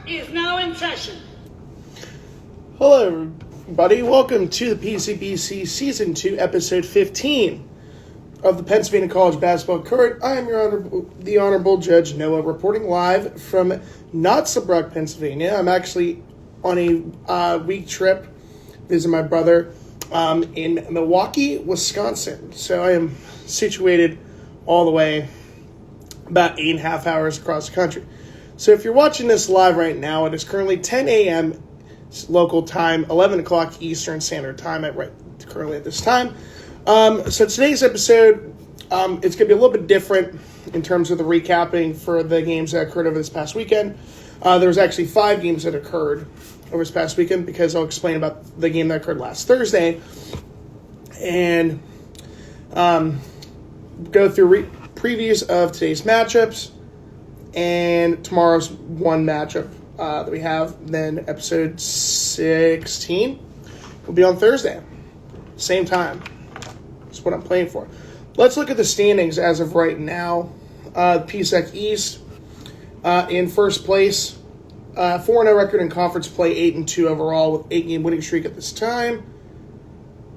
is now in session. Hello, everybody. Welcome to the PCBC Season 2, Episode 15 of the Pennsylvania College Basketball Court. I am the Honorable Judge Noah, reporting live from Knotzlebrook, Pennsylvania. I'm actually on a week trip visiting my brother in Milwaukee, Wisconsin. So I am situated all the way about 8.5 hours across the country. So if you're watching this live right now, it is currently 10 a.m. local time, 11 o'clock Eastern Standard Time currently at this time. So today's episode, it's going to be a little bit different in terms of the recapping for the games that occurred over this past weekend. There was actually 5 games that occurred over this past weekend because I'll explain about the game that occurred last Thursday and go through previews of today's matchups and tomorrow's one matchup that we have. Then episode 16 will be on Thursday, same time. That's what I'm playing for. Let's look at the standings as of right now. PSAC East in first place, 4-0 record in conference play, 8-2 overall with 8-game winning streak at this time.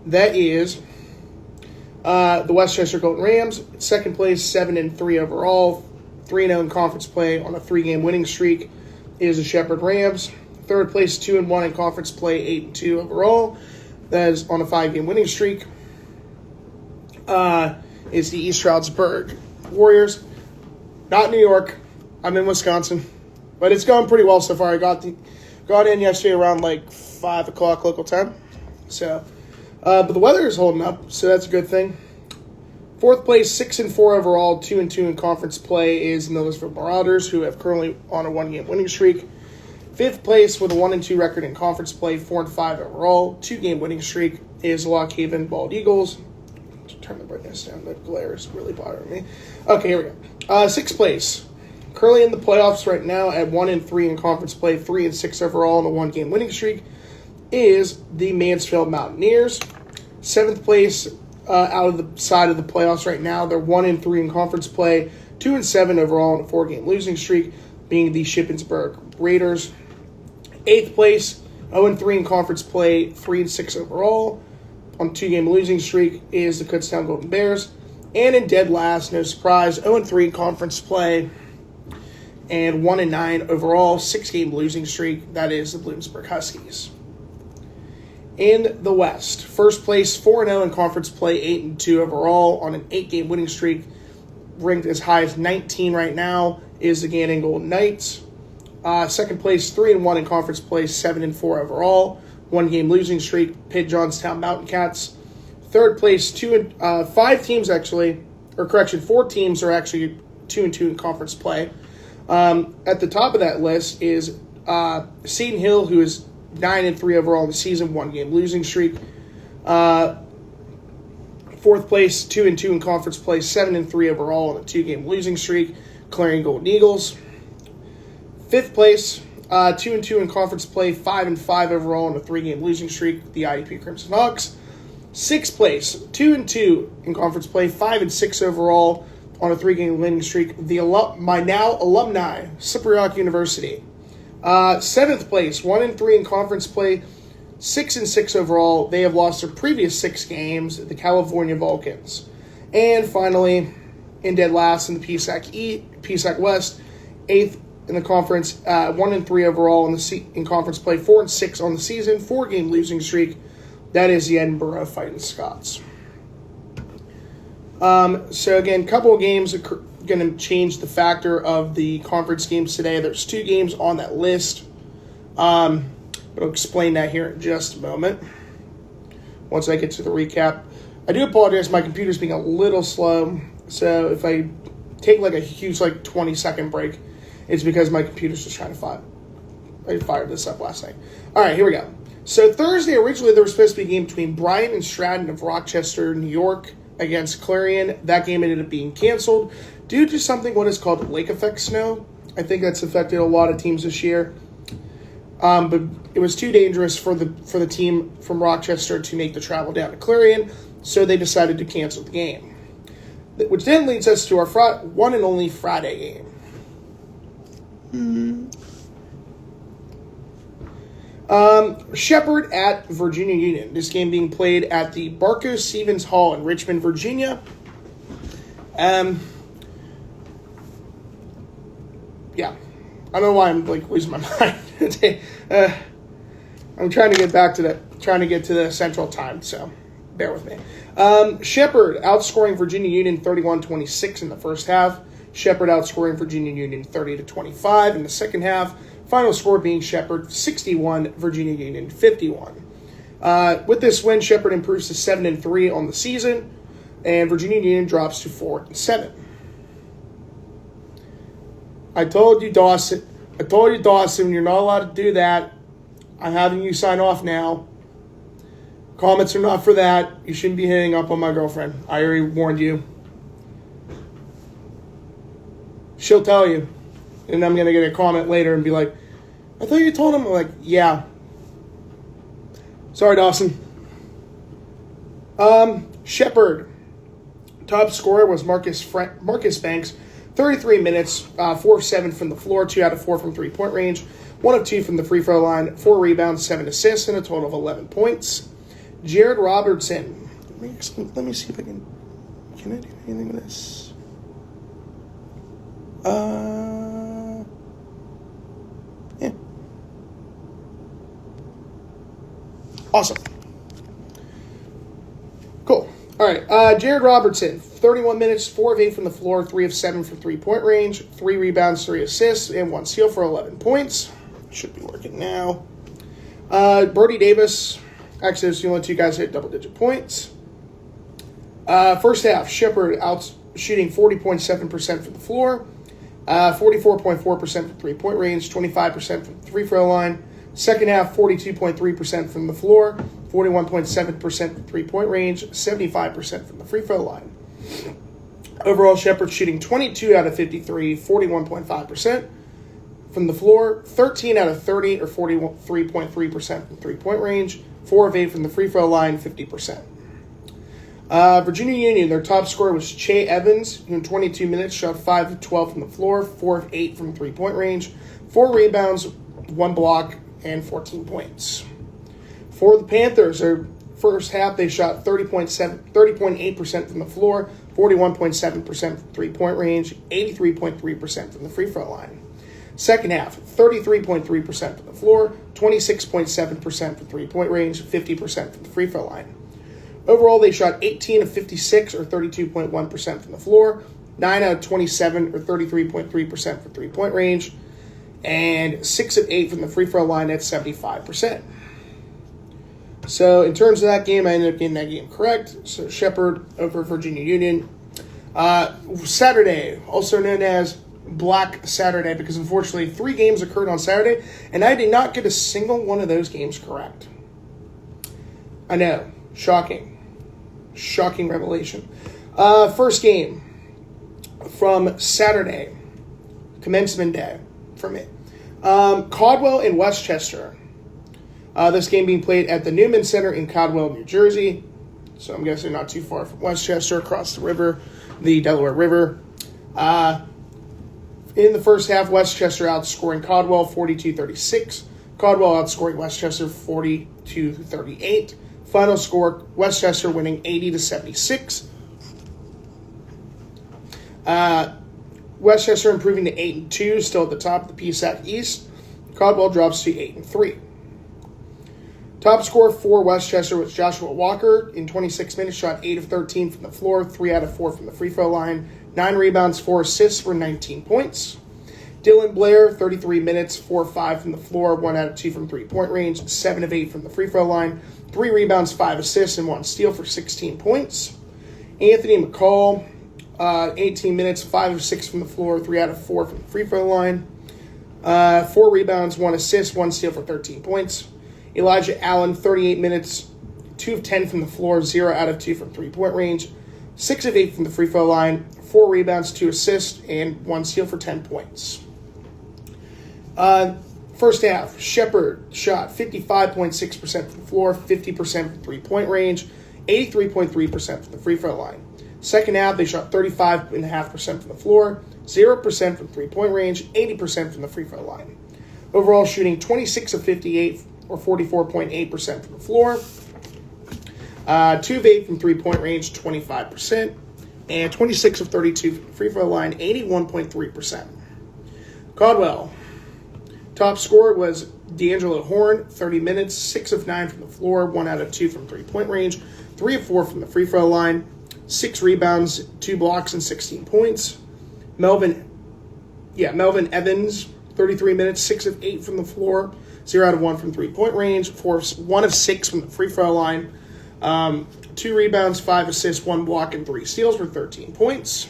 That is the Westchester Golden Rams. Second place, 7-3 overall, 3-0 in conference play on a 3-game winning streak is the Shepherd Rams. Third place, 2-1 in conference play, 8-2 overall. That is on a 5-game winning streak. Is the East Stroudsburg Warriors. Not New York. I'm in Wisconsin. But it's going pretty well so far. I got in yesterday around like 5 o'clock local time. So, but the weather is holding up, so that's a good thing. Fourth place, 6-4 overall, 2-2 in conference play is the Millersville Marauders, who have currently on a 1-game winning streak. Fifth place with a 1-2 record in conference play, 4-5 overall, 2-game winning streak is Lock Haven Bald Eagles. Turn the brightness down. The glare is really bothering me. Okay, here we go. Sixth place. Currently in the playoffs right now at 1-3 in conference play, 3-6 overall, and a 1-game winning streak is the Mansfield Mountaineers. Seventh place out of the side of the playoffs right now. They're 1-3 in conference play, 2-7 overall, and a 4-game losing streak being the Shippensburg Raiders. Eighth place, 0-3 in conference play, 3-6 overall. On a 2-game losing streak is the Kutztown Golden Bears. And in dead last, no surprise, 0-3 in conference play and 1-9 overall, 6-game losing streak. That is the Bloomsburg Huskies. In the West, first place, 4-0 in conference play, 8-2 overall on an 8-game winning streak. Ranked as high as 19 right now is the Gannon Golden Knights. Second place, 3-1 in conference play, 7-4 overall. 1-game losing streak, Pitt Johnstown Mountain Cats. Third place, 4 teams are actually 2-2 in conference play. At the top of that list is Seton Hill, who is 9-3 overall in the season, 1-game losing streak. Fourth place, 2-2 in conference play, 7-3 overall on a 2-game losing streak, Clarion Golden Eagles. Fifth place, 2-2 in conference play, 5-5 overall on a 3-game losing streak, the IDP Crimson Hawks. Sixth place, 2-2 in conference play, 5-6 overall on a 3-game winning streak, my now alumni, Slippery Rock University. Seventh place, 1-3 in conference play, 6-6 overall. They have lost their previous 6 games, the California Vulcans. And finally, in dead last in the PSAC West, 8th in the conference, 1-3 overall in conference play, 4-6 on the season, 4-game losing streak. That is the Edinburgh Fighting Scots. So again, a couple of games are going to change the factor of the conference games today. There's 2 games on that list. I'll explain that here in just a moment once I get to the recap. I do apologize. My computer's being a little slow. So if I take like a huge 20-second break, it's because my computer's just trying to fire. I fired this up last night. All right, here we go. So Thursday, originally there was supposed to be a game between Bryant and Stratton of Rochester, New York, against Clarion. That game ended up being canceled due to something what is called lake effect snow. I think that's affected a lot of teams this year. But it was too dangerous for the team from Rochester to make the travel down to Clarion, so they decided to cancel the game. Which then leads us to our one and only Friday game. Shepherd at Virginia Union. This game being played at the Barco Stevens Hall in Richmond, Virginia. Yeah. I don't know why I'm losing my mind today. I'm trying to get to the Central Time, so bear with me. Shepherd outscoring Virginia Union 31-26 in the first half. Shepherd outscoring Virginia Union 30-25 in the second half. Final score being Shepherd 61, Virginia Union 51. With this win, Shepherd improves to 7-3 on the season, and Virginia Union drops to 4-7. I told you, Dawson, you're not allowed to do that. I'm having you sign off now. Comments are not for that. You shouldn't be hitting up on my girlfriend. I already warned you. She'll tell you. And I'm going to get a comment later and be like, I thought you told him. I'm like, yeah. Sorry, Dawson. Shepherd. Top scorer was Marcus Banks. 33 minutes, 4 of 7 from the floor, 2 out of 4 from three-point range, 1 of 2 from the free throw line, 4 rebounds, 7 assists, and a total of 11 points. Jared Robertson. Let me see if I can I do anything with this? Yeah. Awesome. Cool. All right. Jared Robertson, 31 minutes, 4 of 8 from the floor, 3 of 7 from three-point range, 3 rebounds, 3 assists, and 1 steal for 11 points. Should be working now. Brody Davis, actually, those are the only 2 guys that hit double-digit points. First half, Shepherd out shooting 40.7% from the floor, 44.4% from three-point range, 25% from the free throw line. Second half, 42.3% from the floor, 41.7% from three-point range, 75% from the free throw line. Overall, Shepherd shooting 22 out of 53, 41.5% from the floor, 13 out of 30, or 43.3% from three-point range, 4 of 8 from the free throw line, 50%. Virginia Union, their top scorer was Che Evans, who in 22 minutes shot 5 of 12 from the floor, 4 of 8 from three-point range, 4 rebounds, 1 block, and 14 points. For the Panthers, their first half, they shot 30.8% from the floor, 41.7% from three-point range, 83.3% from the free throw line. Second half, 33.3% from the floor, 26.7% from three-point range, 50% from the free throw line. Overall, they shot 18 of 56, or 32.1% from the floor, 9 out of 27, or 33.3% from three-point range, and 6 of 8 from the free throw line at 75%. So in terms of that game, I ended up getting that game correct. So Shepherd over Virginia Union. Saturday, also known as Black Saturday, because unfortunately 3 games occurred on Saturday, and I did not get a single one of those games correct. I know. Shocking. Shocking revelation. First game from Saturday, commencement day for me. Caldwell and Westchester. This game being played at the Newman Center in Caldwell, New Jersey. So I'm guessing not too far from Westchester, across the river, the Delaware River. In the first half, Westchester outscoring Caldwell 42-36. Caldwell outscoring Westchester 42-38. Final score, Westchester winning 80-76. Westchester improving to 8-2, still at the top of the PSAC East. Caldwell drops to 8-3. Top scorer for Westchester was Joshua Walker. In 26 minutes, shot 8 of 13 from the floor, 3 out of 4 from the free throw line, 9 rebounds, 4 assists for 19 points. Dylan Blair, 33 minutes, 4 of 5 from the floor, 1 out of 2 from three-point range, 7 of 8 from the free throw line, 3 rebounds, 5 assists, and 1 steal for 16 points. Anthony McCall, 18 minutes, 5 of 6 from the floor, 3 out of 4 from the free throw line, 4 rebounds, 1 assist, 1 steal for 13 points. Elijah Allen, 38 minutes, 2 of 10 from the floor, 0 out of 2 from three-point range, 6 of 8 from the free throw line, 4 rebounds, 2 assists, and 1 steal for 10 points. First half, Shepherd shot 55.6% from the floor, 50% from three-point range, 83.3% from the free throw line. Second half, they shot 35.5% from the floor, 0% from three-point range, 80% from the free throw line. Overall shooting 26 of 58, or 44.8% from the floor. 2 of 8 from three-point range, 25%. And 26 of 32 from the free throw line, 81.3%. Caldwell. Top scorer was D'Angelo Horn, 30 minutes, 6 of 9 from the floor, 1 out of 2 from three-point range, 3 of 4 from the free throw line, 6 rebounds, 2 blocks, and 16 points. Melvin Evans, 33 minutes, 6 of 8 from the floor, 0 out of 1 from three-point range, 1 of 6 from the free throw line, 2 rebounds, 5 assists, 1 block, and 3 steals for 13 points.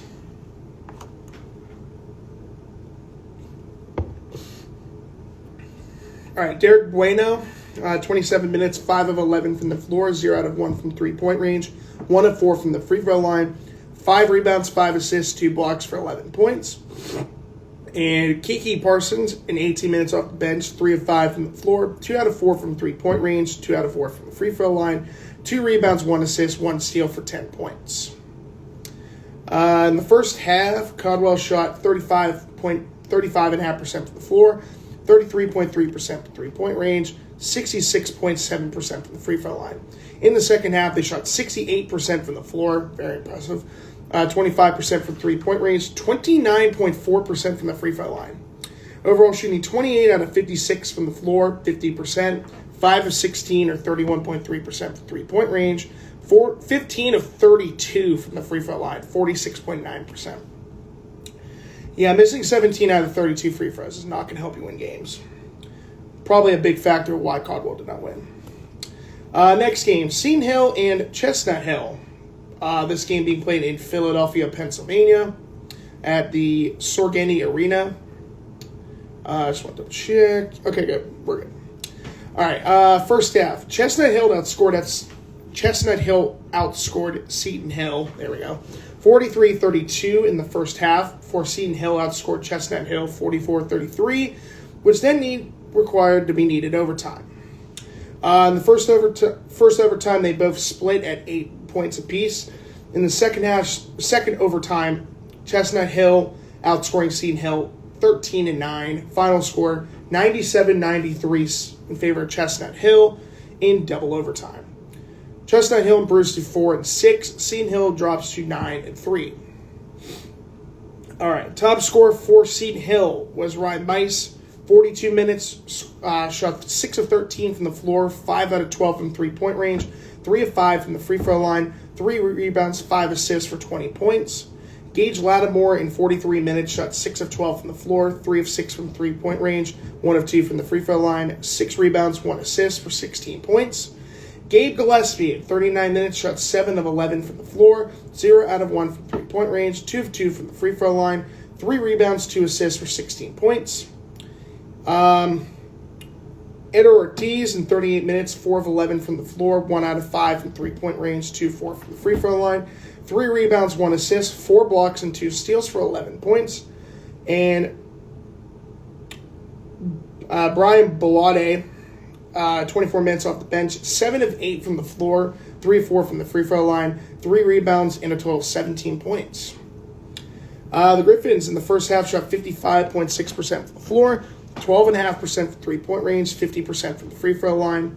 All right, Derek Bueno, 27 minutes, 5 of 11 from the floor, 0 out of 1 from three-point range, 1 of 4 from the free throw line, 5 rebounds, 5 assists, 2 blocks for 11 points. And Kiki Parsons, in 18 minutes off the bench, 3 of 5 from the floor, 2 out of 4 from three-point range, 2 out of 4 from the free throw line, 2 rebounds, 1 assist, 1 steal for 10 points. In the first half, Caldwell shot 35.5% from the floor, 33.3% from three-point range, 66.7% from the free throw line. In the second half, they shot 68% from the floor, very impressive, 25% from three-point range, 29.4% from the free throw line. Overall shooting 28 out of 56 from the floor, 50%, 5 of 16 or 31.3% from three-point range, 15 of 32 from the free throw line, 46.9%. Yeah, missing 17 out of 32 free throws is not going to help you win games. Probably a big factor of why Caldwell did not win. Next game, Seton Hill and Chestnut Hill. This game being played in Philadelphia, Pennsylvania at the Sorgani Arena. Just want to check. Okay, good. We're good. All right, first half. Chestnut Hill outscored Seton Hill. There we go. 43-32 in the first half, before Seton Hill outscored Chestnut Hill 44-33, which then required to be needed overtime. In the first overtime, they both split at 8 points apiece. In the second overtime, Chestnut Hill outscoring Seton Hill 13-9. Final score 97-93 in favor of Chestnut Hill in double overtime. Chestnut Hill improves to 4-6. Seton Hill drops to 9-3. All right, top scorer for Seton Hill was Ryan Mice. 42 minutes, shot 6 of 13 from the floor, 5 out of 12 from three-point range, 3 of 5 from the free throw line, 3 rebounds, 5 assists for 20 points. Gage Lattimore in 43 minutes shot 6 of 12 from the floor, 3 of 6 from three-point range, 1 of 2 from the free throw line, 6 rebounds, 1 assist for 16 points. Gabe Gillespie in 39 minutes shot 7 of 11 from the floor, 0 out of 1 from three-point range, 2 of 2 from the free throw line, 3 rebounds, 2 assists for 16 points. Edo Ortiz in 38 minutes, 4 of 11 from the floor, 1 out of 5 from three-point range, 2 of 4 from the free throw line, 3 rebounds, 1 assist, 4 blocks, and 2 steals for 11 points. And Brian Belade, 24 minutes off the bench, 7 of 8 from the floor, 3 of 4 from the free throw line, 3 rebounds, and a total of 17 points. The Griffins in the first half shot 55.6% from the floor, 12.5% from three-point range, 50% from the free throw line.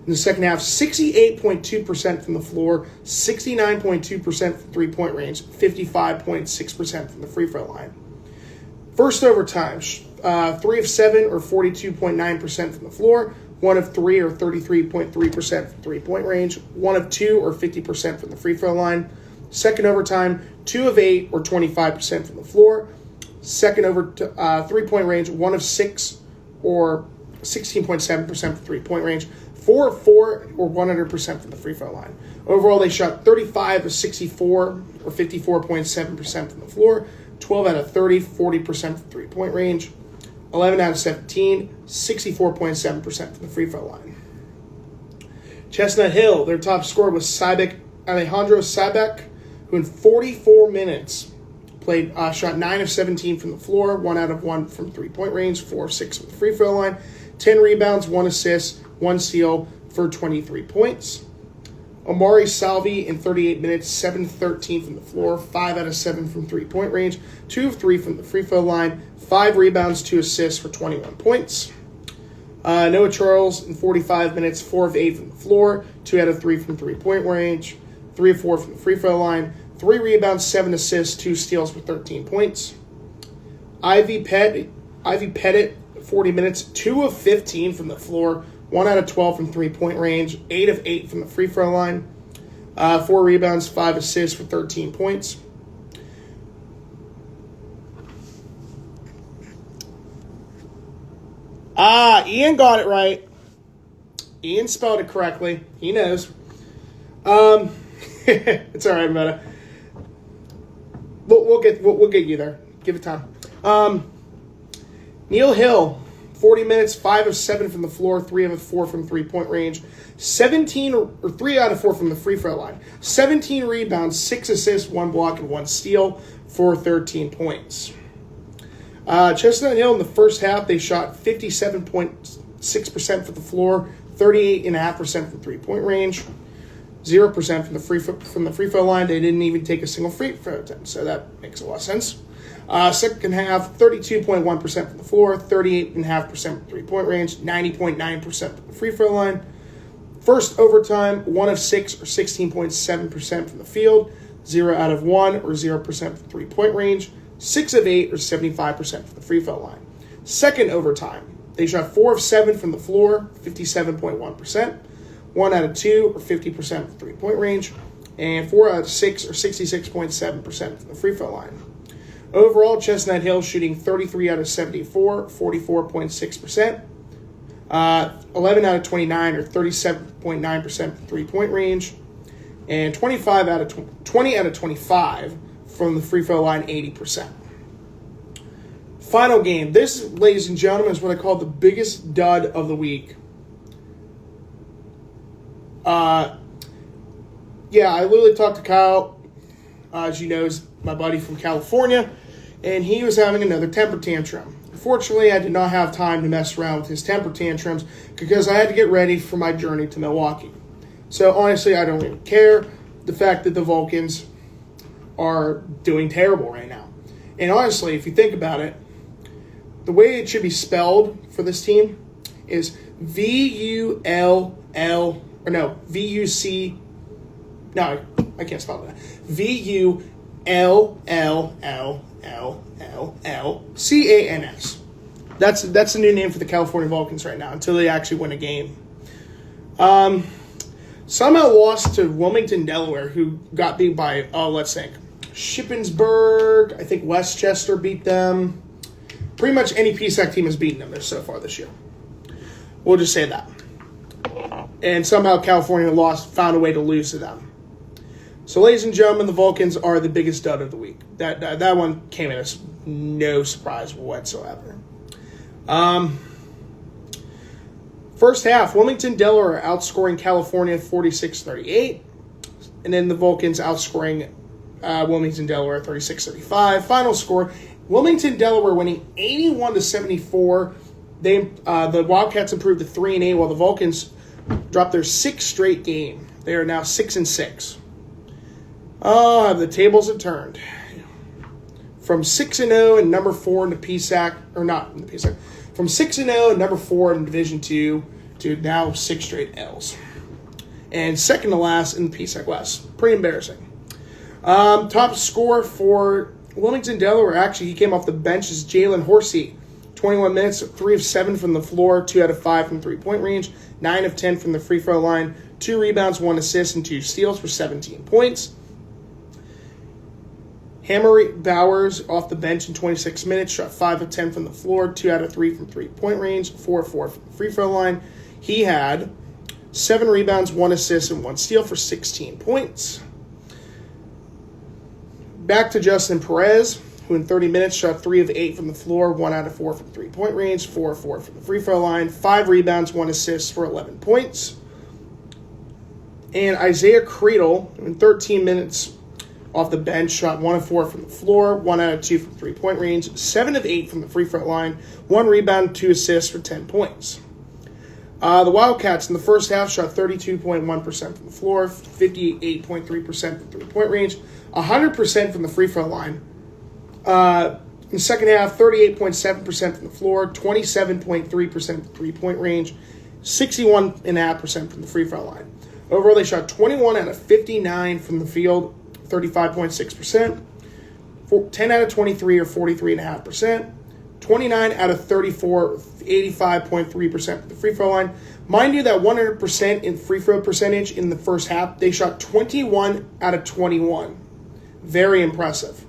In the second half, 68.2% from the floor, 69.2% from three-point range, 55.6% from the free throw line. First overtime, 3 of 7 or 42.9% from the floor, 1 of 3 or 33.3% from three-point range, 1 of 2 or 50% from the free throw line. Second overtime, 2 of 8 or 25% from the floor. Second three-point range, 1 of 6 or 16.7% from three-point range. 4 of 4 or 100% from the free throw line. Overall, they shot 35 of 64 or 54.7% from the floor. 12 out of 30, 40% from three-point range. 11 out of 17, 64.7% from the free throw line. Chestnut Hill, their top scorer was Alejandro Sabec, who in 44 minutes shot 9 of 17 from the floor, 1 out of 1 from three-point range, 4 of 6 from the free throw line, 10 rebounds, 1 assist, 1 steal for 23 points. Omari Salvi in 38 minutes, 7 of 13 from the floor, 5 out of 7 from three-point range, 2 of 3 from the free throw line, 5 rebounds, 2 assists for 21 points. Noah Charles in 45 minutes, 4 of 8 from the floor, 2 out of 3 from three-point range, 3 of 4 from the free throw line, 3 rebounds, 7 assists, 2 steals for 13 points. Ivy Pettit, 40 minutes, 2 of 15 from the floor, 1 out of 12 from three-point range, 8 of 8 from the free throw line, 4 rebounds, 5 assists for 13 points. Ian got it right. Ian spelled it correctly. He knows. It's all right, Meta. We'll get you there. Give it time. Neil Hill, 40 minutes, 5 of 7 from the floor, 3 of 4 from three-point range, 3 out of 4 from the free throw line, 17 rebounds, 6 assists, 1 block, and 1 steal for 13 points. Chestnut Hill in the first half, they shot 57.6% from the floor, 38.5% from three-point range, 0% from the free throw line. They didn't even take a single free throw attempt, so that makes a lot of sense. Second half, 32.1% from the floor, 38.5% from three-point range, 90.9% from the free throw line. First overtime, 1 of 6 or 16.7% from the field, 0 out of 1 or 0% from three-point range, 6 of 8 or 75% from the free throw line. Second overtime, they shot 4 of 7 from the floor, 57.1%, 1 out of 2 or 50% from three-point range, and 4 out of 6 or 66.7% from the free throw line. Overall, Chestnut Hill shooting 33 out of 74, 44.6%, 11 out of 29 or 37.9% from three-point range, and 20 out of 25 from the free throw line, 80%. Final game. This, ladies and gentlemen, is what I call the biggest dud of the week. I literally talked to Kyle, as you know, is my buddy from California, and he was having another temper tantrum. Unfortunately, I did not have time to mess around with his temper tantrums because I had to get ready for my journey to Milwaukee. So honestly, I don't even care the fact that the Vulcans are doing terrible right now. And honestly, if you think about it, the way it should be spelled for this team is V-U-L-L, or no, V-U-C, no, I can't spell that. V-U-L-L-L-L-L-C-A-N-S. That's the new name for the California Vulcans right now until they actually win a game. Somehow lost to Wilmington, Delaware, who got beat by, let's think, Shippensburg. I think Westchester beat them. Pretty much any PSAC team has beaten them so far this year. We'll just say that. And somehow California found a way to lose to them. So, ladies and gentlemen, the Vulcans are the biggest dud of the week. That one came in as no surprise whatsoever. First half, Wilmington, Delaware outscoring California 46-38. And then the Vulcans outscoring Wilmington, Delaware 36-35. Final score, Wilmington, Delaware winning 81-74. The Wildcats improved to 3-8 while the Vulcans dropped their 6th straight game. They are now 6-6. The tables have turned. From 6-0 and number 4 in the PSAC, or not in the PSAC, from 6-0 and number 4 in Division II to now 6 straight L's. And second to last in the PSAC West. Pretty embarrassing. Top scorer for Wilmington, Delaware, actually, he came off the bench as Jalen Horsey. 21 minutes, 3 of 7 from the floor, 2 out of 5 from three-point range, 9 of 10 from the free throw line, 2 rebounds, 1 assist, and 2 steals for 17 points. Hammer Bowers off the bench in 26 minutes, shot 5 of 10 from the floor, 2 out of 3 from three-point range, 4 of 4 from the free throw line. He had 7 rebounds, 1 assist, and 1 steal for 16 points. Back to Justin Perez, who in 30 minutes shot 3 of 8 from the floor, 1 out of 4 from three-point range, 4 of 4 from the free throw line, 5 rebounds, 1 assist for 11 points. And Isaiah Creedle, in 13 minutes off the bench, shot 1 of 4 from the floor, 1 out of 2 from three-point range, 7 of 8 from the free throw line, 1 rebound, 2 assists for 10 points. The Wildcats in the first half shot 32.1% from the floor, 58.3% from three-point range, 100% from the free throw line, In the second half, 38.7% from the floor, 27.3% from the three-point range, 61.5% from the free throw line. Overall, they shot 21 out of 59 from the field, 35.6%, 10 out of 23 or 43.5%, 29 out of 34, 85.3% from the free throw line. Mind you, that 100% in free throw percentage in the first half, they shot 21 out of 21. Very impressive.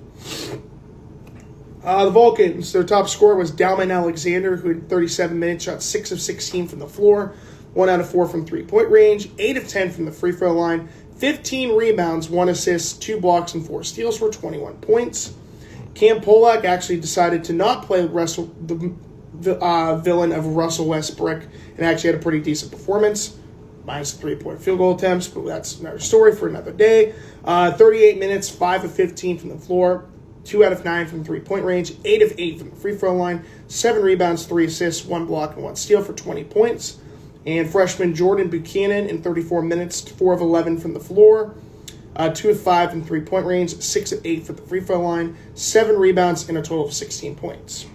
The Vulcans, their top scorer was Dalman Alexander, who in 37 minutes shot 6 of 16 from the floor, 1 out of 4 from three-point range, 8 of 10 from the free throw line, 15 rebounds, 1 assist, 2 blocks, and 4 steals for 21 points. Cam Polak actually decided to not play the villain of Russell Westbrook and actually had a pretty decent performance, minus 3-point field goal attempts, but that's another story for another day. 38 minutes, 5 of 15 from the floor, 2 out of 9 from three-point range, 8 of 8 from the free throw line, 7 rebounds, 3 assists, 1 block, and 1 steal for 20 points. And freshman Jordan Buchanan in 34 minutes, 4 of 11 from the floor, 2 of 5 from three-point range, 6 of 8 from the free throw line, 7 rebounds, and a total of 16 points.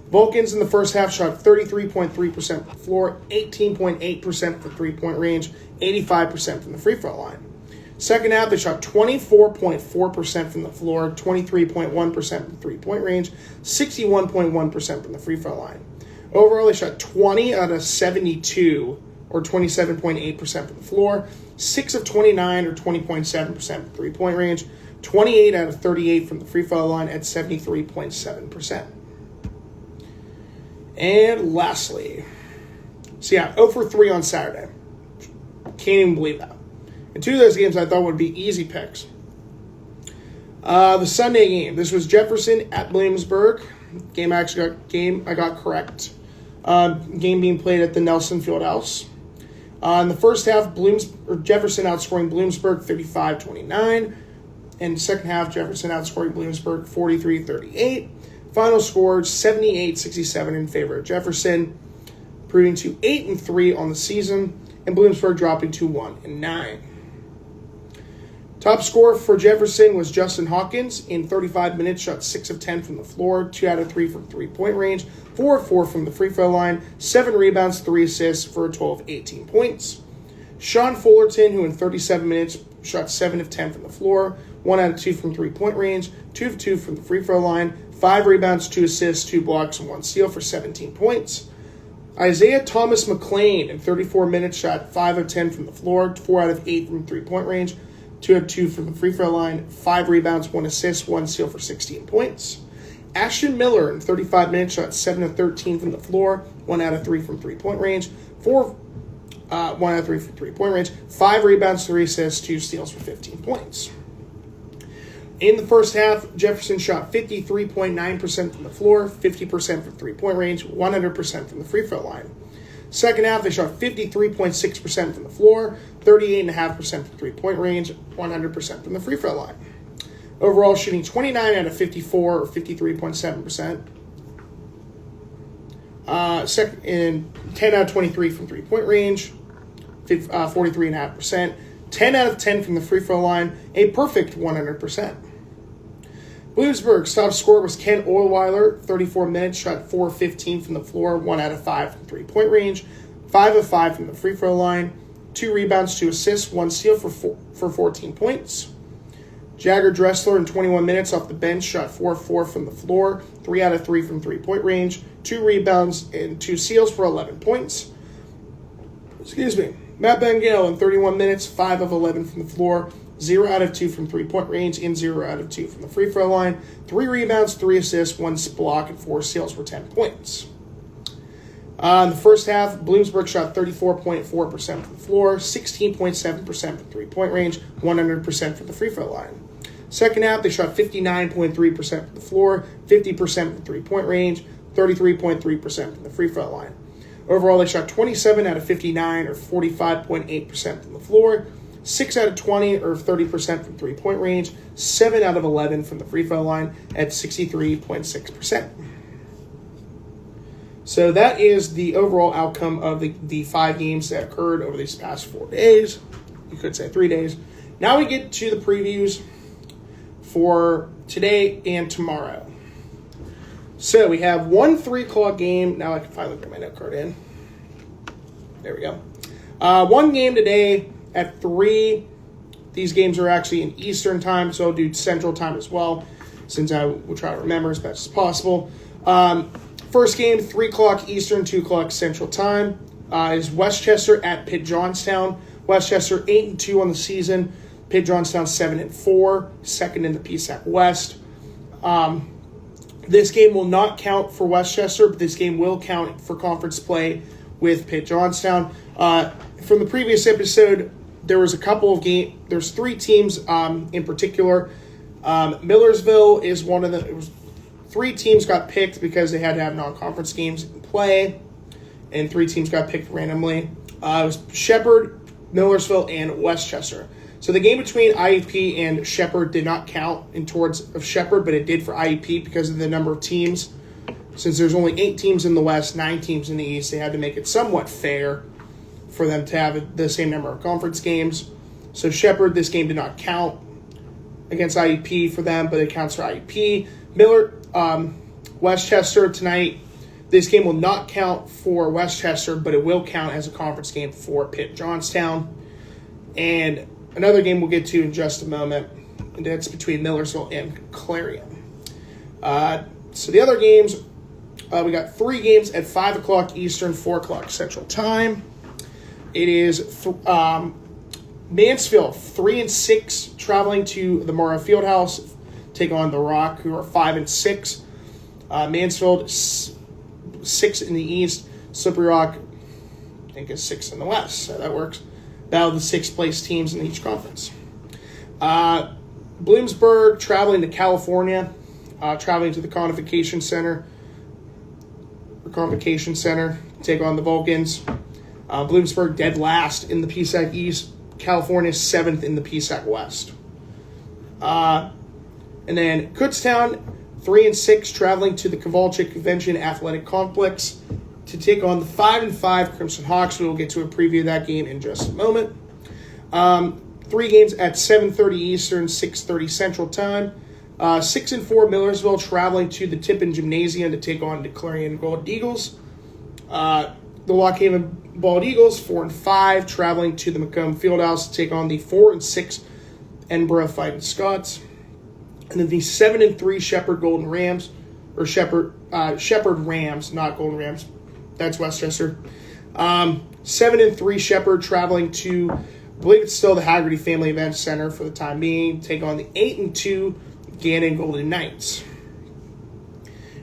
Vulcans in the first half shot 33.3% from the floor, 18.8% from three-point range, 85% from the free throw line. Second half, they shot 24.4% from the floor, 23.1% from three-point range, 61.1% from the free throw line. Overall, they shot 20 out of 72, or 27.8% from the floor, 6 of 29, or 20.7% from three-point range, 28 out of 38 from the free throw line at 73.7%. And lastly, 0 for 3 on Saturday. Can't even believe that. And 2 of those games I thought would be easy picks. The Sunday game, this was Jefferson at Bloomsburg. Game I got correct. Game being played at the Nelson Fieldhouse. In the first half, Jefferson outscoring Bloomsburg 35-29. And second half, Jefferson outscoring Bloomsburg 43-38. Final score 78-67 in favor of Jefferson, improving to 8-3 on the season, and Bloomsburg dropping to 1-9. Top scorer for Jefferson was Justin Hawkins. In 35 minutes, shot 6 of 10 from the floor, 2 out of 3 from three-point range, 4 of 4 from the free throw line, 7 rebounds, 3 assists for a total of 18 points. Sean Fullerton, who in 37 minutes shot 7 of 10 from the floor, 1 out of 2 from three-point range, 2 of 2 from the free throw line, 5 rebounds, 2 assists, 2 blocks, and 1 steal for 17 points. Isaiah Thomas McLean in 34 minutes shot 5 of 10 from the floor, 4 out of 8 from three-point range, 2 of 2 from the free throw line, 5 rebounds, 1 assist, 1 steal for 16 points. Ashton Miller in 35 minutes shot 7 of 13 from the floor, 1 out of 3 from three-point range, 1 out of 3 from three-point range, 5 rebounds, 3 assists, 2 steals for 15 points. In the first half, Jefferson shot 53.9% from the floor, 50% from three-point range, 100% from the free throw line. Second half, they shot 53.6% from the floor, 38.5% from three-point range, 100% from the free throw line. Overall, shooting 29 out of 54, or 53.7%. Second, in 10 out of 23 from three-point range, 43.5%. 10 out of 10 from the free throw line, a perfect 100%. Bloomsburg's top scorer was Ken Oilweiler, 34 minutes, shot 4 of 15 from the floor, 1 out of 5 from three-point range, 5 of 5 from the free throw line, 2 rebounds, 2 assists, 1 steal for 14 points. Jagger Dressler in 21 minutes off the bench shot 4 of 4 from the floor, 3 out of 3 from three-point range, 2 rebounds, and 2 steals for 11 points. Matt Bengale in 31 minutes, 5 of 11 from the floor, 0 out of 2 from three-point range, and 0 out of 2 from the free throw line, 3 rebounds, 3 assists, 1 block, and 4 steals for 10 points. In the first half, Bloomsburg shot 34.4% from the floor, 16.7% from three-point range, 100% from the free throw line. Second half, they shot 59.3% from the floor, 50% from three-point range, 33.3% from the free throw line. Overall, they shot 27 out of 59, or 45.8% from the floor, 6 out of 20, or 30% from three-point range, 7 out of 11 from the free throw line at 63.6%. So that is the overall outcome of the 5 games that occurred over these past 4 days. You could say 3 days. Now we get to the previews for today and tomorrow. So we have one 3 o'clock game. Now I can finally bring my note card in. There we go. One game today at 3. These games are actually in Eastern time, so I'll do Central time as well, since I will try to remember as best as possible. First game, 3 o'clock Eastern, 2 o'clock Central time, is Westchester at Pitt Johnstown. Westchester 8-2 on the season. Pitt Johnstown 7-4, second in the PSAC West. This game will not count for Westchester, but this game will count for conference play with Pitt Johnstown. From the previous episode, there was a couple of games. There's 3 teams in particular. Millersville is one of the. It was 3 teams got picked because they had to have non-conference games in play, and 3 teams got picked randomly. It was Shepherd, Millersville, and Westchester. So the game between IUP and Shepherd did not count in towards of Shepherd, but it did for IUP because of the number of teams. Since there's only 8 teams in the West, 9 teams in the East, they had to make it somewhat fair for them to have the same number of conference games. So Shepherd, this game did not count against IUP for them, but it counts for IUP. Westchester tonight, this game will not count for Westchester, but it will count as a conference game for Pitt Johnstown. And another game we'll get to in just a moment, and that's between Millersville and Clarion. So the other games, we got 3 games at 5 o'clock Eastern, 4 o'clock Central Time. It is Mansfield, 3-6, traveling to the Morrow Fieldhouse, take on the Rock, who are 5-6. Mansfield, 6 in the East. Slippery Rock, I think, is 6 in the West, so that works. Battle of the 6th place teams in each conference. Bloomsburg, traveling to California, traveling to the Convocation Center, take on the Vulcans. Bloomsburg dead last in the PSAC East. California 7th in the PSAC West. And then Kutztown, 3-6, traveling to the Kovalchik Convention Athletic Complex to take on the 5-5 Crimson Hawks. We will get to a preview of that game in just a moment. 3 games at 7:30 Eastern, 6:30 Central Time. 6-4 Millersville, traveling to the Tippin Gymnasium to take on the Clarion Gold Eagles. The Lockhaven Bald Eagles, 4-5, traveling to the Macomb Fieldhouse to take on the 4-6 Edinburgh Fighting Scots. And then the 7-3 Shepherd Golden Rams, or Shepherd Rams, not Golden Rams. That's Westchester. 7-3 Shepherd, traveling to, I believe it's still the Haggerty Family Event Center for the time being, take on the 8-2 Gannon Golden Knights.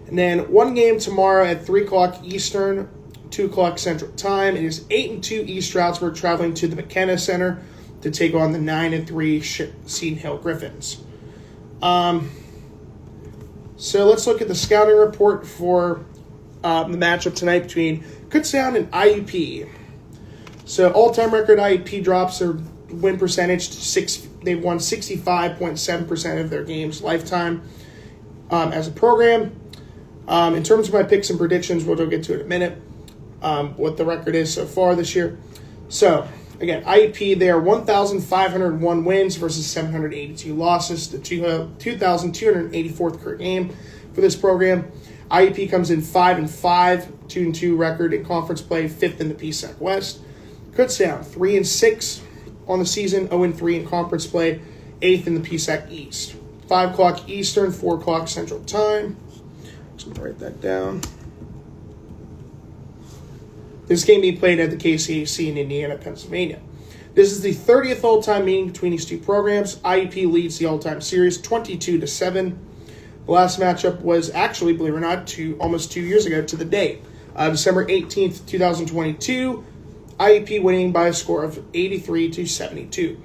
And then one game tomorrow at 3 o'clock Eastern, 2 o'clock Central Time. It is 8-2 East Stroudsburg, traveling to the McKenna Center to take on the 9-3 Seton Hill Griffins. So let's look at the scouting report for the matchup tonight between Kutztown and IUP. So all-time record IUP drops their win percentage to 6. They've won 65.7% of their games lifetime as a program. In terms of my picks and predictions, we'll get to it in a minute, what the record is so far this year. So, again, IUP, they are 1,501 wins versus 782 losses, the 2,284th career game for this program. IUP comes in 5-5, 2-2 record in conference play, 5th in the PSAC West. Kutztown, 3-6 on the season, 0-3 in conference play, 8th in the PSAC East. 5 o'clock Eastern, 4 o'clock Central Time. Let's write that down. This game being played at the KCAC in Indiana, Pennsylvania. This is the 30th all-time meeting between these two programs. IUP leads the all-time series 22-7. The last matchup was actually, believe it or not, almost 2 years ago to the date. December 18th, 2022. IUP winning by a score of 83-72.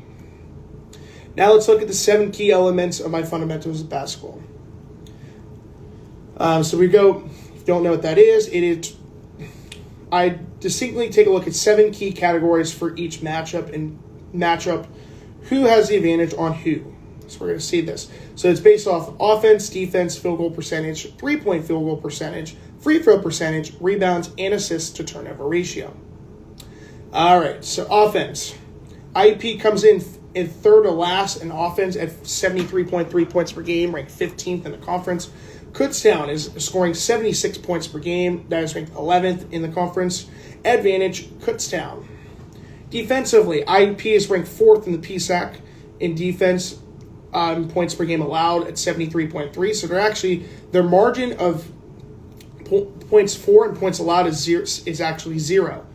Now let's look at the 7 key elements of my fundamentals of basketball. So we go, if you don't know what that is, I distinctly take a look at 7 key categories for each matchup and who has the advantage on who. So we're going to see this. So it's based off offense, defense, field goal percentage, 3-point field goal percentage, free throw percentage, rebounds, and assists to turnover ratio. All right, so offense. IUP comes in third to last in offense at 73.3 points per game, ranked 15th in the conference. Kutztown is scoring 76 points per game. That is ranked 11th in the conference. Advantage, Kutztown. Defensively, IUP is ranked 4th in the PSAC in defense points per game allowed at 73.3. So their margin of points for and points allowed is actually 0,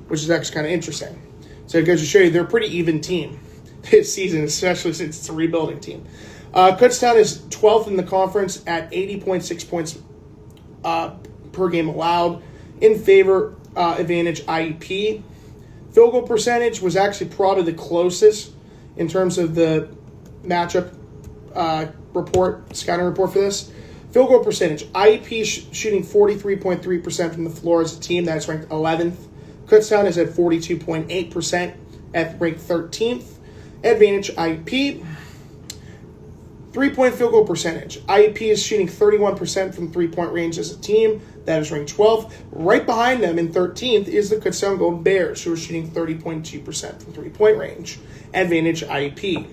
which is actually kind of interesting. So it goes to show you they're a pretty even team this season, especially since it's a rebuilding team. Kutztown is 12th in the conference at 80.6 points per game allowed. In favor, advantage IEP. Field goal percentage was actually probably the closest in terms of the matchup scouting report for this. Field goal percentage. IEP shooting 43.3% from the floor as a team. That's ranked 11th. Kutztown is at 42.8% at ranked 13th. Advantage IEP. 3-point field goal percentage. IEP is shooting 31% from three-point range as a team. That is ranked 12th. Right behind them in 13th is the Kutztown Golden Bears, who are shooting 30.2% from three-point range. Advantage IEP.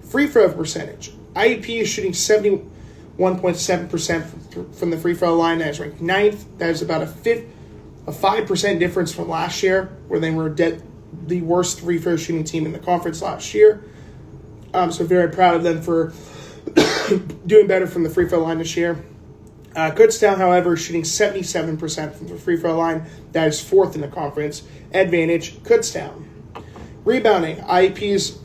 Free throw percentage. IEP is shooting 71.7% from the free throw line. That is ranked 9th. That is about a 5% difference from last year, where they were the worst free throw shooting team in the conference last year. So very proud of them for doing better from the free throw line this year. Kutztown, however, is shooting 77% from the free throw line. That is 4th in the conference. Advantage, Kutztown. Rebounding. IEP's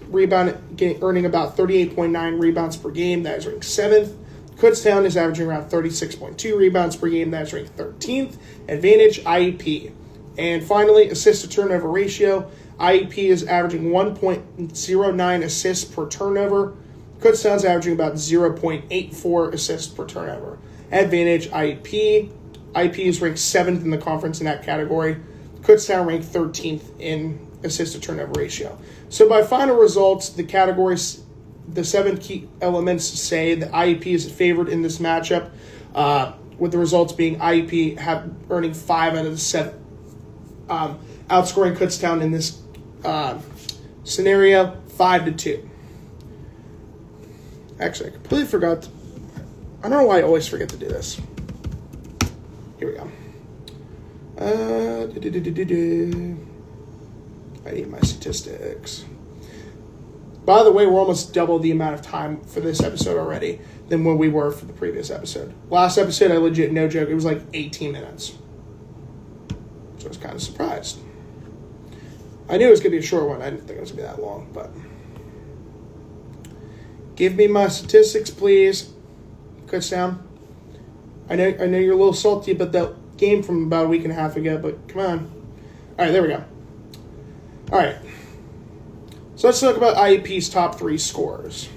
earning about 38.9 rebounds per game. That is ranked 7th. Kutztown is averaging around 36.2 rebounds per game. That is ranked 13th. Advantage, IEP. And finally, assist-to-turnover ratio. IEP is averaging 1.09 assists per turnover. Kutztown's averaging about 0.84 assists per turnover. Advantage, IEP. IEP is ranked 7th in the conference in that category. Kutztown ranked 13th in assist-to-turnover ratio. So by final results, the categories, the 7 key elements say that IEP is favored in this matchup, with the results being IEP earning 5 out of the 7, outscoring Kutztown in this scenario 5-2. Actually, I completely forgot. I don't know why I always forget to do this. Here we go. I need my statistics. By the way, we're almost double the amount of time for this episode already than what we were for the previous episode. Last episode, I legit, no joke, it was like 18 minutes. So I was kind of surprised. I knew it was going to be a short one. I didn't think it was going to be that long, but... Give me my statistics, please. Kutztown. I know you're a little salty about that game from about a week and a half ago, but come on. All right, there we go. All right. So let's talk about IEP's top 3 scorers.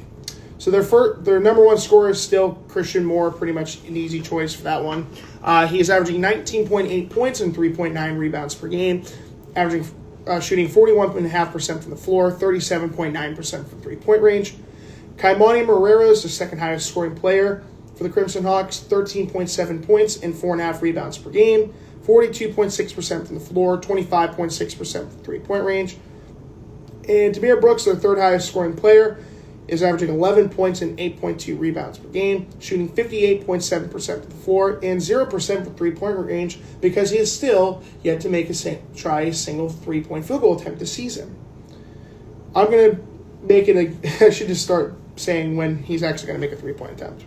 So their number 1 scorer is still Christian Moore, pretty much an easy choice for that one. He is averaging 19.8 points and 3.9 rebounds per game, shooting 41.5% from the floor, 37.9% from three-point range. Kaimani Marrero is the second highest scoring player for the Crimson Hawks, 13.7 points and 4.5 rebounds per game, 42.6% from the floor, 25.6% from three-point range. And Tamir Brooks, their third highest scoring player, is averaging 11 points and 8.2 rebounds per game, shooting 58.7% from the floor and 0% from three-point range because he is still yet to try a single three-point field goal attempt this season. I'm going to make it I should just start saying when he's actually going to make a three-point attempt.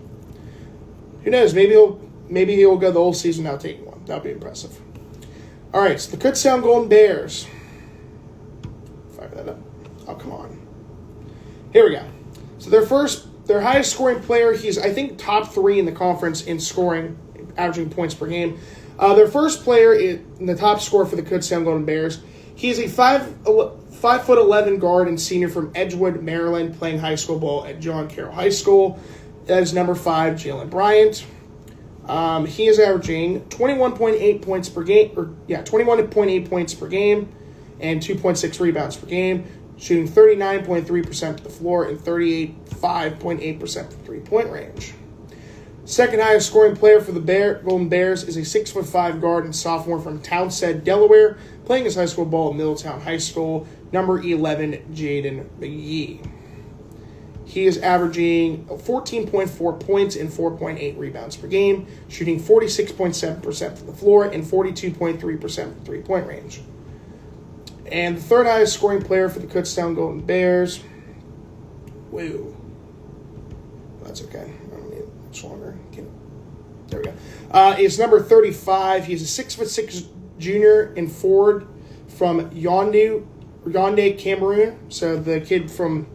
Who knows? Maybe he'll go the whole season without taking one. That would be impressive. All right, so the Kutztown Golden Bears. Fire that up. Oh, come on. Here we go. So their highest scoring player, he's, I think, top 3 in the conference in scoring, averaging points per game. Their first player in the top scorer for the Kutztown Golden Bears, he's a 5'11" guard and senior from Edgewood, Maryland, playing high school ball at John Carroll High School. That is number 5, Jalen Bryant. He is averaging 21.8 points per game, 21.8 points per game, and 2.6 rebounds per game, shooting 39.3% to the floor and 5.8% from three-point range. Second highest scoring player for the Golden Bears is a 6'5" guard and sophomore from Townsend, Delaware, playing his high school ball at Middletown High School, number 11, Jaden McGee. He is averaging 14.4 points and 4.8 rebounds per game, shooting 46.7% from the floor and 42.3% from three-point range. And the third highest scoring player for the Kutztown Golden Bears. Whoa. That's okay. I don't need it much longer. There we go. Is number 35. He's a 6'6" junior and forward from Yaoundé, Cameroon. So the kid from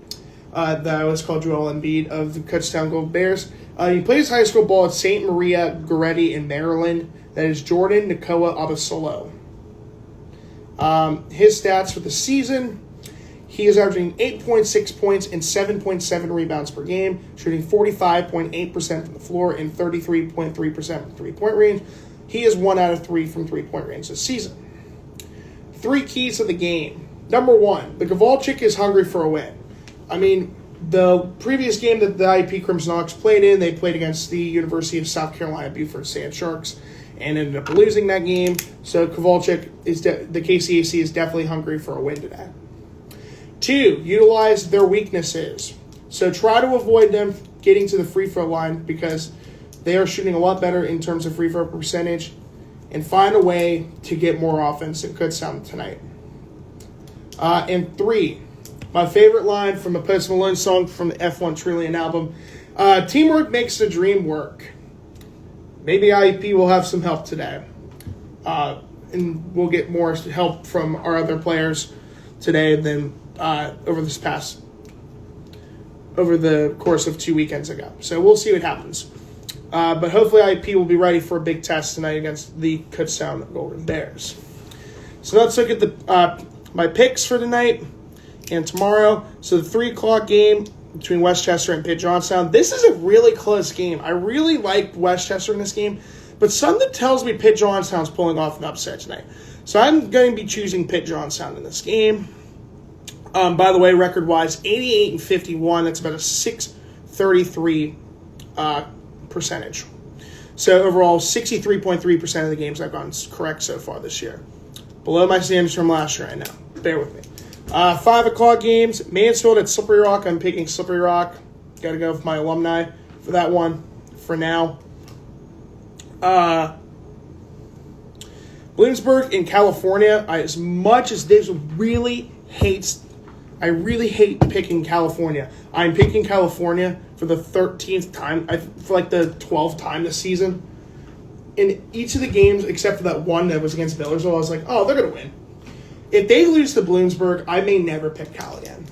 that was called Joel Embiid of the Kutztown Golden Bears. He plays high school ball at St. Maria Goretti in Maryland. That is Jordan Nakoa Abasolo. His stats for the season: he is averaging 8.6 points and 7.7 rebounds per game, shooting 45.8% from the floor and 33.3% from three-point range. He is 1 out of 3 from three-point range this season. 3 keys to the game. Number 1, the Kowalczyk is hungry for a win. I mean, the previous game that the IUP Crimson Hawks played in, they played against the University of South Carolina Beaufort Sand Sharks and ended up losing that game. So Kowalczyk, the KCAC is definitely hungry for a win today. 2, utilize their weaknesses. So try to avoid them getting to the free throw line because they are shooting a lot better in terms of free throw percentage, and find a way to get more offense in Kutztown tonight. And 3, my favorite line from a Post Malone song from the F1 Trillion album, teamwork makes the dream work. Maybe IEP will have some help today. And we'll get more help from our other players today than over the course of 2 weekends ago. So we'll see what happens. But hopefully IEP will be ready for a big test tonight against the Kutztown Golden Bears. So let's look at my picks for tonight and tomorrow. So the 3 o'clock game between Westchester and Pitt Johnstown. This is a really close game. I really like Westchester in this game, but something tells me Pitt Johnstown's pulling off an upset tonight. So I'm going to be choosing Pitt Johnstown in this game. By the way, record-wise, 88-51. That's about a .633 percentage. So overall, 63.3% of the games I've gotten correct so far this year. Below my standards from last year, I know. Bear with me. 5 o'clock games. Mansfield at Slippery Rock. I'm picking Slippery Rock. Got to go with my alumni for that one for now. Bloomsburg in California. As much as this really hates, I really hate picking California. I'm picking California for the 13th time, for like the 12th time this season. In each of the games, except for that one that was against Millersville, I was like, oh, they're going to win. If they lose to Bloomsburg, I may never pick Cal again.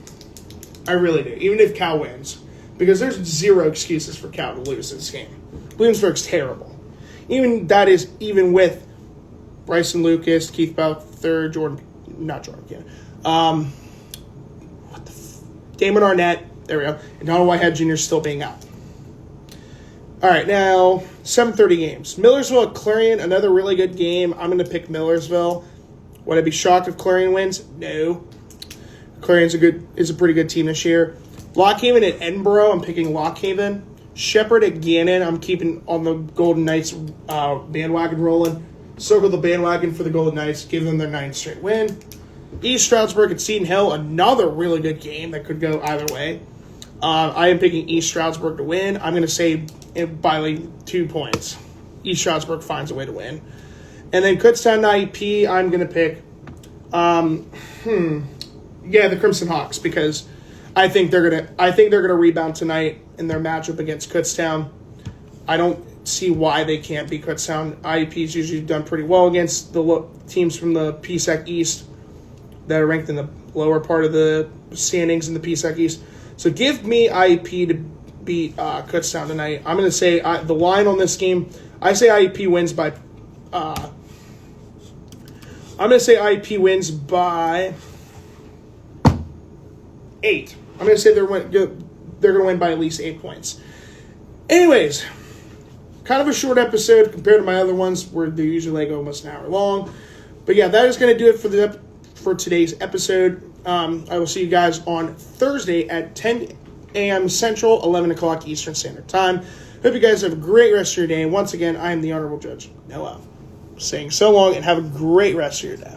I really do, even if Cal wins. Because there's zero excuses for Cal to lose this game. Bloomsburg's terrible. Even with Bryson Lucas, Keith Bell III, Damon Arnett, there we go, and Donald Whitehead Jr. still being out. All right, now 7:30 games. Millersville at Clarion, another really good game. I'm going to pick Millersville. Would I be shocked if Clarion wins? No. Clarion's is a pretty good team this year. Lockhaven at Edinboro, I'm picking Lockhaven. Shepherd at Gannon, I'm keeping on the Golden Knights bandwagon rolling. Circle the bandwagon for the Golden Knights, give them their 9th straight win. East Stroudsburg at Seton Hill, another really good game that could go either way. I am picking East Stroudsburg to win. I'm going to say by like 2 points. East Stroudsburg finds a way to win. And then Kutztown IEP, I'm going to pick, the Crimson Hawks, because I think they're gonna rebound tonight in their matchup against Kutztown. I don't see why they can't beat Kutztown. IEP's usually done pretty well against the teams from the PSAC East that are ranked in the lower part of the standings in the PSAC East. So give me IEP to beat Kutztown tonight. I'm going to say the line on this game, I say IEP wins by... I'm going to say IEP wins by 8. I'm going to say they're going to win by at least 8 points. Anyways, kind of a short episode compared to my other ones where they usually like almost an hour long. But yeah, that is going to do it for today's episode. I will see you guys on Thursday at 10 a.m. Central, 11 o'clock Eastern Standard Time. Hope you guys have a great rest of your day. And once again, I am the Honorable Judge Noah, saying so long and have a great rest of your day.